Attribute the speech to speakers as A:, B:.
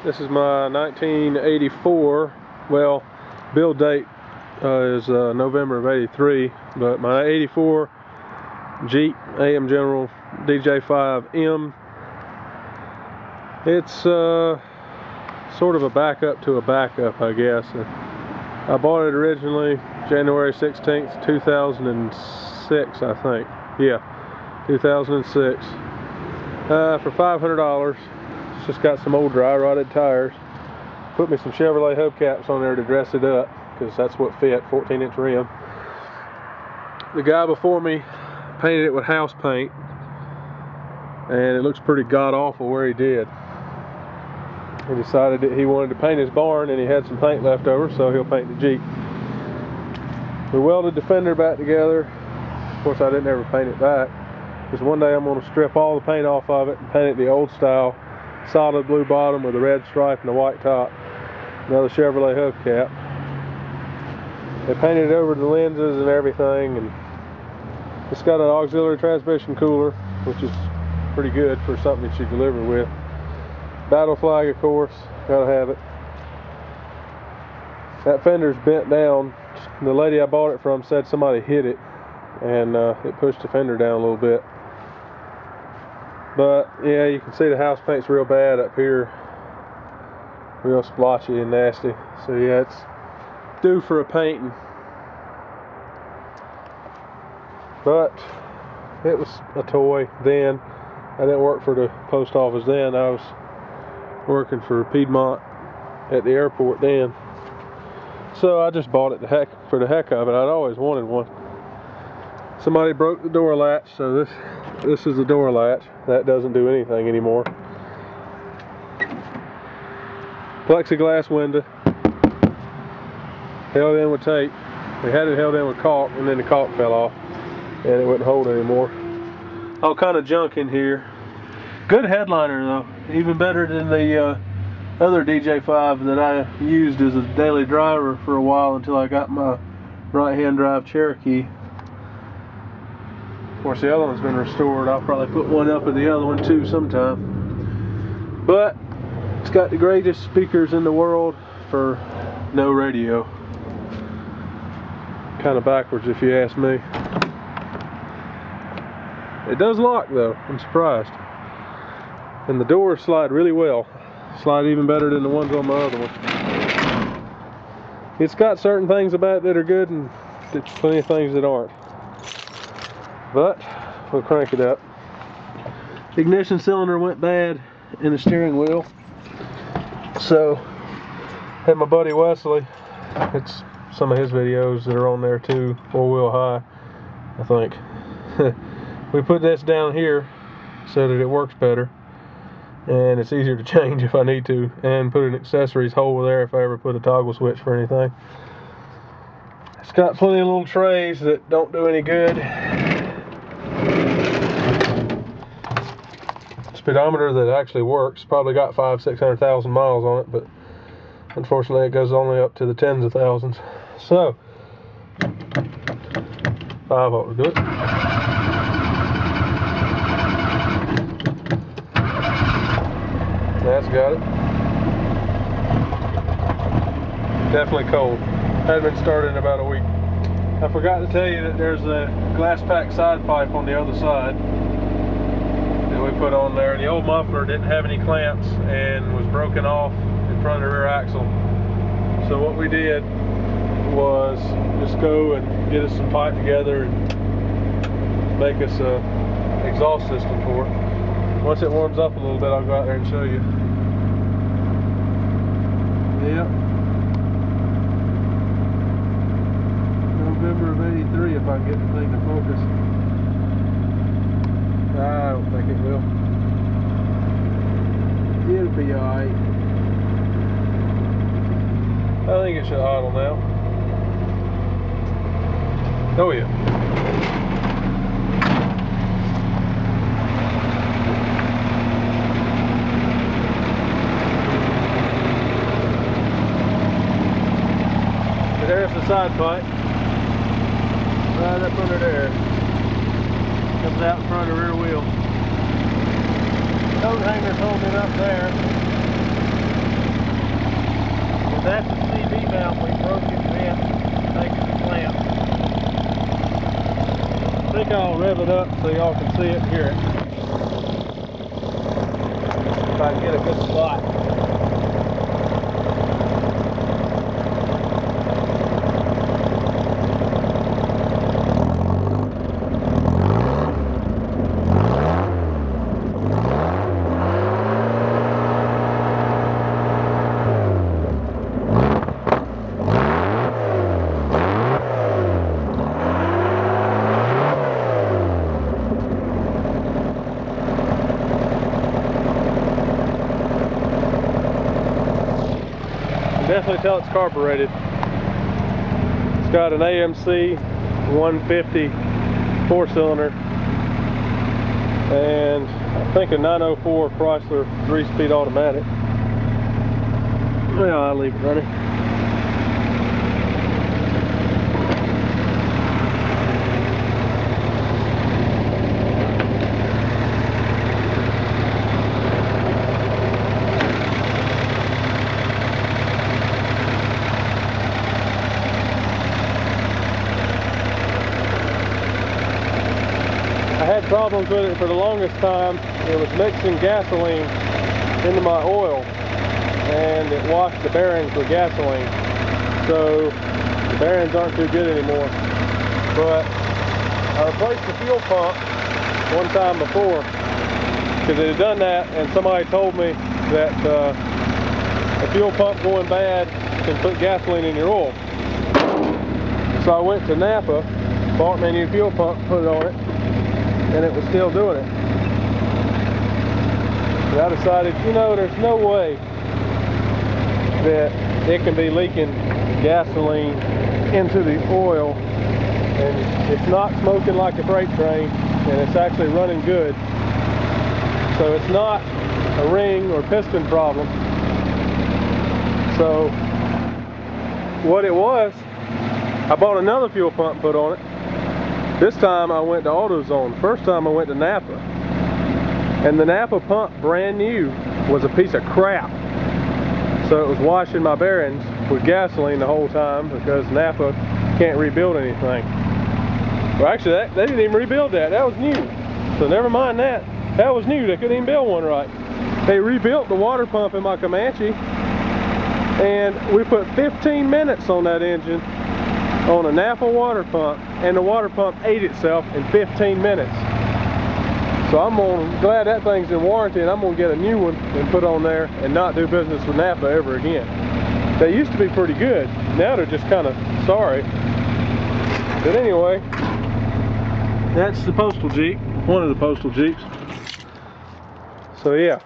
A: This is my 1984, well, build date is November of 83, but my 84 Jeep AM General DJ-5M. It's sort of a backup to a backup, I guess. I bought it originally January 16th, 2006, I think. Yeah, 2006. For $500. It's just got some old dry rotted tires. Put me some Chevrolet hubcaps on there to dress it up, because that's what fit, 14-inch rim. The guy before me painted it with house paint, and it looks pretty god-awful where he did. He decided that he wanted to paint his barn, and he had some paint left over, so he'll paint the Jeep. We welded the fender back together. Of course, I didn't ever paint it back, because one day I'm going to strip all the paint off of it and paint it the old style, solid blue bottom with a red stripe and a white top. Another Chevrolet hubcap. They painted it over the lenses and everything, and it's got an auxiliary transmission cooler, which is pretty good for something that you deliver with. Battle flag, of course, gotta have it. That fender's bent down. The lady I bought it from said somebody hit it, and it pushed the fender down a little bit. But yeah, you can see the house paint's real bad up here, real splotchy and nasty. So yeah, it's due for a painting. But it was a toy then. I didn't work for the post office then. I was working for Piedmont at the airport then. So I just bought it for the heck of it. I'd always wanted one. Somebody broke the door latch, so this is the door latch. That doesn't do anything anymore. Plexiglass window, held in with tape. We had it held in with caulk, and then the caulk fell off, and it wouldn't hold anymore. All kind of junk in here. Good headliner though, even better than the other DJ-5 that I used as a daily driver for a while until I got my right-hand drive Cherokee. Of course, the other one's been restored. I'll probably put one up of the other one too sometime. But it's got the greatest speakers in the world for no radio. Kind of backwards if you ask me. It does lock though, I'm surprised. And the doors slide really well. Slide even better than the ones on my other one. It's got certain things about it that are good, and there's plenty of things that aren't. But we'll crank it up. Ignition cylinder went bad in the steering wheel, so had my buddy Wesley. It's some of his videos that are on there too. 4-wheel high, I think. We put this down here so that it works better, and it's easier to change if I need to, and put an accessories hole there if I ever put a toggle switch for anything. It's got plenty of little trays that don't do any good. Speedometer that actually works, probably got 500,000–600,000 miles on it, but unfortunately it goes only up to the tens of thousands. So 5 ought to do it. That's got it. Definitely cold. Had been started in about a week. I forgot to tell you that there's a glass pack side pipe on the other side that we put on there. The old muffler didn't have any clamps and was broken off in front of the rear axle. So what we did was just go and get us some pipe together and make us a exhaust system for it. Once it warms up a little bit, I'll go out there and show you. Yep. November of '83, if I can get the thing to focus. I don't think it will. It'll be alright. I think it should idle now. Oh yeah. There's the side pipe, right up under there. Comes out in front of the rear wheel. Coat hanger's holding it up there. That's the CV valve we broke in vent, taking the clamp. I think I'll rev it up so y'all can see it and hear it. If I can get a good spot. Definitely tell it's carbureted. It's got an AMC 150 4-cylinder and I think a 904 Chrysler 3-speed automatic. Well, I'll leave it running. I had problems with it for the longest time. It was mixing gasoline into my oil and it washed the bearings with gasoline. So the bearings aren't too good anymore. But I replaced the fuel pump one time before because it had done that and somebody told me that a fuel pump going bad can put gasoline in your oil. So I went to Napa, bought me a new fuel pump, put it on it, and it was still doing it. And I decided, you know, there's no way that it can be leaking gasoline into the oil and it's not smoking like a freight train and it's actually running good. So it's not a ring or piston problem. So what it was, I bought another fuel pump and put on it. This time I went to AutoZone. First time I went to Napa. And the Napa pump, brand new, was a piece of crap. So it was washing my bearings with gasoline the whole time because Napa can't rebuild anything. Well, actually, they didn't even rebuild that. That was new. So never mind that. That was new. They couldn't even build one right. They rebuilt the water pump in my Comanche. And we put 15 minutes on that engine on a Napa water pump, and the water pump ate itself in 15 minutes. So I'm glad that thing's in warranty, and I'm gonna get a new one and put on there and not do business with Napa ever again. They used to be pretty good. Now they're just kind of sorry. But anyway, that's the Postal Jeep, one of the Postal Jeeps. So yeah.